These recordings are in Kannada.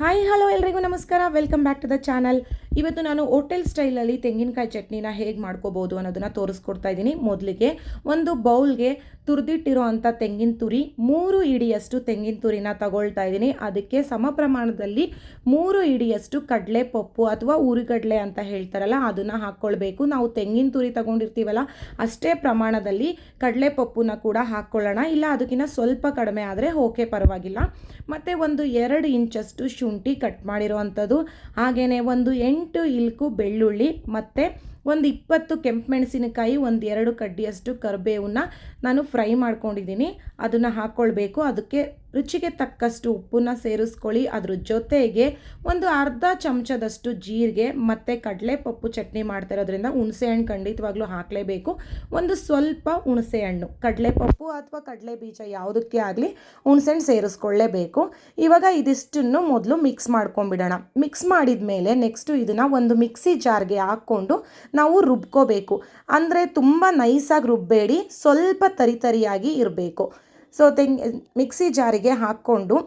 ಹಾಯ್ ಹಲೋ ಎಲ್ರಿಗೂ ನಮಸ್ಕಾರ, welcome back to the channel. ಇವತ್ತು ನಾನು ಹೋಟೆಲ್ ಸ್ಟೈಲಲ್ಲಿ ತೆಂಗಿನಕಾಯಿ ಚಟ್ನಿನ ಹೇಗೆ ಮಾಡ್ಕೋಬೋದು ಅನ್ನೋದನ್ನು ತೋರಿಸ್ಕೊಡ್ತಾ ಇದ್ದೀನಿ. ಮೊದಲಿಗೆ ಒಂದು ಬೌಲ್ಗೆ ತುರಿದಿಟ್ಟಿರೋ ಅಂಥ ತೆಂಗಿನ ತುರಿ 3 ಇಡಿಯಷ್ಟು ತೆಂಗಿನ ತುರಿನ ತಗೊಳ್ತಾ ಇದ್ದೀನಿ. ಅದಕ್ಕೆ ಸಮ ಪ್ರಮಾಣದಲ್ಲಿ 3 ಇಡಿಯಷ್ಟು ಕಡಲೆಪಪ್ಪು ಅಥವಾ ಉರಿಗಡಲೆ ಅಂತ ಹೇಳ್ತಾರಲ್ಲ ಅದನ್ನು ಹಾಕ್ಕೊಳ್ಬೇಕು. ನಾವು ತೆಂಗಿನ ತುರಿ ತಗೊಂಡಿರ್ತೀವಲ್ಲ ಅಷ್ಟೇ ಪ್ರಮಾಣದಲ್ಲಿ ಕಡಲೆಪಪ್ಪುನ ಕೂಡ ಹಾಕ್ಕೊಳ್ಳೋಣ. ಇಲ್ಲ ಅದಕ್ಕಿಂತ ಸ್ವಲ್ಪ ಕಡಿಮೆ ಆದರೆ ಓಕೆ, ಪರವಾಗಿಲ್ಲ. ಮತ್ತು ಒಂದು 2 ಇಂಚಷ್ಟು ಶುಂಠಿ ಕಟ್ ಮಾಡಿರೋ ಅಂಥದ್ದು, ಹಾಗೆಯೇ ಒಂದು 8 ಇಲ್ಕು ಬೆಳ್ಳುಳ್ಳಿ ಮತ್ತು ಒಂದು 20 ಕೆಂಪು ಮೆಣಸಿನಕಾಯಿ, ಒಂದು 2 ಕಡ್ಡಿಯಷ್ಟು ಕರಿಬೇವನ್ನ ನಾನು ಫ್ರೈ ಮಾಡ್ಕೊಂಡಿದ್ದೀನಿ. ಅದನ್ನು ಹಾಕ್ಕೊಳ್ಬೇಕು. ಅದಕ್ಕೆ ರುಚಿಗೆ ತಕ್ಕಷ್ಟು ಉಪ್ಪನ್ನು ಸೇರಿಸ್ಕೊಳ್ಳಿ. ಅದ್ರ ಜೊತೆಗೆ ಒಂದು ಅರ್ಧ ಚಮಚದಷ್ಟು ಜೀರಿಗೆ ಮತ್ತು ಕಡಲೆಪಪ್ಪು ಚಟ್ನಿ ಮಾಡ್ತಿರೋದ್ರಿಂದ ಹುಣಸೆಹಣ್ಣು ಖಂಡಿತವಾಗ್ಲೂ ಹಾಕಲೇಬೇಕು. ಒಂದು ಸ್ವಲ್ಪ ಹುಣಸೆಹಣ್ಣು, ಕಡಲೆಪಪ್ಪು ಅಥವಾ ಕಡಲೆ ಬೀಜ ಯಾವುದಕ್ಕೆ ಆಗಲಿ ಹುಣಸೆಹಣ್ಣು ಸೇರಿಸ್ಕೊಳ್ಳೇಬೇಕು. ಇವಾಗ ಇದಿಷ್ಟನ್ನು ಮೊದಲು ಮಿಕ್ಸ್ ಮಾಡ್ಕೊಂಡ್ಬಿಡೋಣ. ಮಿಕ್ಸ್ ಮಾಡಿದ ಮೇಲೆ ನೆಕ್ಸ್ಟು ಇದನ್ನು ಒಂದು ಮಿಕ್ಸಿ ಜಾರ್ಗೆ ಹಾಕ್ಕೊಂಡು ನಾವು ರುಬ್ಕೋಬೇಕು. ಅಂದರೆ ತುಂಬ ನೈಸಾಗಿ ರುಬ್ಬೇಡಿ, ಸ್ವಲ್ಪ ತರಿಯಾಗಿ ಇರಬೇಕು. ಸೊ ಮಿಕ್ಸಿ ಜಾರಿಗೆ ಹಾಕ್ಕೊಂಡು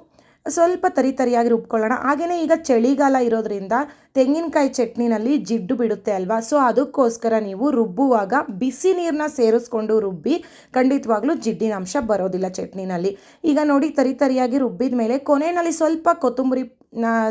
ಸ್ವಲ್ಪ ತರಿಯಾಗಿ ರುಬ್ಕೊಳ್ಳೋಣ. ಹಾಗೆಯೇ ಈಗ ಚಳಿಗಾಲ ಇರೋದ್ರಿಂದ ತೆಂಗಿನಕಾಯಿ ಚಟ್ನಿನಲ್ಲಿ ಜಿಡ್ಡು ಬಿಡುತ್ತೆ ಅಲ್ವಾ, ಸೊ ಅದಕ್ಕೋಸ್ಕರ ನೀವು ರುಬ್ಬುವಾಗ ಬಿಸಿ ನೀರನ್ನ ಸೇರಿಸ್ಕೊಂಡು ರುಬ್ಬಿ, ಖಂಡಿತವಾಗ್ಲೂ ಜಿಡ್ಡಿನ ಅಂಶ ಬರೋದಿಲ್ಲ ಚಟ್ನಿನಲ್ಲಿ. ಈಗ ನೋಡಿ ತರಿಯಾಗಿ ರುಬ್ಬಿದ ಮೇಲೆ ಕೊನೆಯಲ್ಲಿ ಸ್ವಲ್ಪ ಕೊತ್ತಂಬರಿ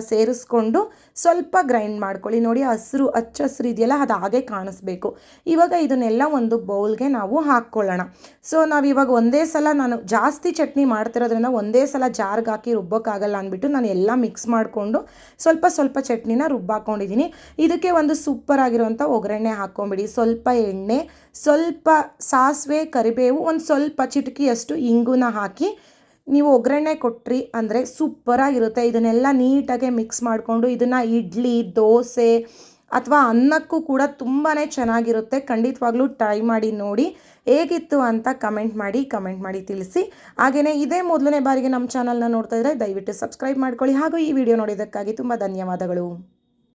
ಸೇರಿಸ್ಕೊಂಡು ಸ್ವಲ್ಪ ಗ್ರೈಂಡ್ ಮಾಡ್ಕೊಳ್ಳಿ. ನೋಡಿ ಹಚ್ಚ ಹಸಿರು ಇದೆಯಲ್ಲ ಅದು ಹಾಗೆ ಕಾಣಿಸ್ಬೇಕು. ಇವಾಗ ಇದನ್ನೆಲ್ಲ ಒಂದು ಬೌಲ್ಗೆ ನಾವು ಹಾಕ್ಕೊಳ್ಳೋಣ. ಸೊ ನಾವಿವಾಗ ಒಂದೇ ಸಲ, ನಾನು ಜಾಸ್ತಿ ಚಟ್ನಿ ಮಾಡ್ತಿರೋದ್ರಿಂದ ಒಂದೇ ಸಲ ಜಾರ್ಗೆ ಹಾಕಿ ರುಬ್ಬೋಕ್ಕಾಗಲ್ಲ ಅಂದ್ಬಿಟ್ಟು ನಾನು ಎಲ್ಲ ಮಿಕ್ಸ್ ಮಾಡಿಕೊಂಡು ಸ್ವಲ್ಪ ಚಟ್ನಿನ ರುಬ್ಬಾಕೊಂಡಿದ್ದೀನಿ. ಇದಕ್ಕೆ ಒಂದು ಸೂಪರ್ ಆಗಿರೋಂಥ ಒಗ್ಗರಣೆ ಹಾಕ್ಕೊಂಬಿಡಿ. ಸ್ವಲ್ಪ ಎಣ್ಣೆ, ಸ್ವಲ್ಪ ಸಾಸಿವೆ, ಕರಿಬೇವು, ಒಂದು ಸ್ವಲ್ಪ ಚಿಟಕಿಯಷ್ಟು ಇಂಗುನ ಹಾಕಿ ನೀವು ಒಗ್ಗರಣೆ ಕೊಟ್ರಿ ಅಂದರೆ ಸೂಪರಾಗಿರುತ್ತೆ. ಇದನ್ನೆಲ್ಲ ನೀಟಾಗಿ ಮಿಕ್ಸ್ ಮಾಡಿಕೊಂಡು ಇದನ್ನು ಇಡ್ಲಿ, ದೋಸೆ ಅಥವಾ ಅನ್ನಕ್ಕೂ ಕೂಡ ತುಂಬಾ ಚೆನ್ನಾಗಿರುತ್ತೆ. ಖಂಡಿತವಾಗ್ಲೂ ಟ್ರೈ ಮಾಡಿ ನೋಡಿ, ಹೇಗಿತ್ತು ಅಂತ ಕಮೆಂಟ್ ಮಾಡಿ ತಿಳಿಸಿ. ಹಾಗೆಯೇ ಇದೇ ಮೊದಲನೇ ಬಾರಿಗೆ ನಮ್ಮ ಚಾನಲ್ನ ನೋಡ್ತಾ ಇದ್ದರೆ ದಯವಿಟ್ಟು ಸಬ್ಸ್ಕ್ರೈಬ್ ಮಾಡ್ಕೊಳ್ಳಿ. ಹಾಗೂ ಈ ವಿಡಿಯೋ ನೋಡಿದ್ದಕ್ಕಾಗಿ ತುಂಬ ಧನ್ಯವಾದಗಳು.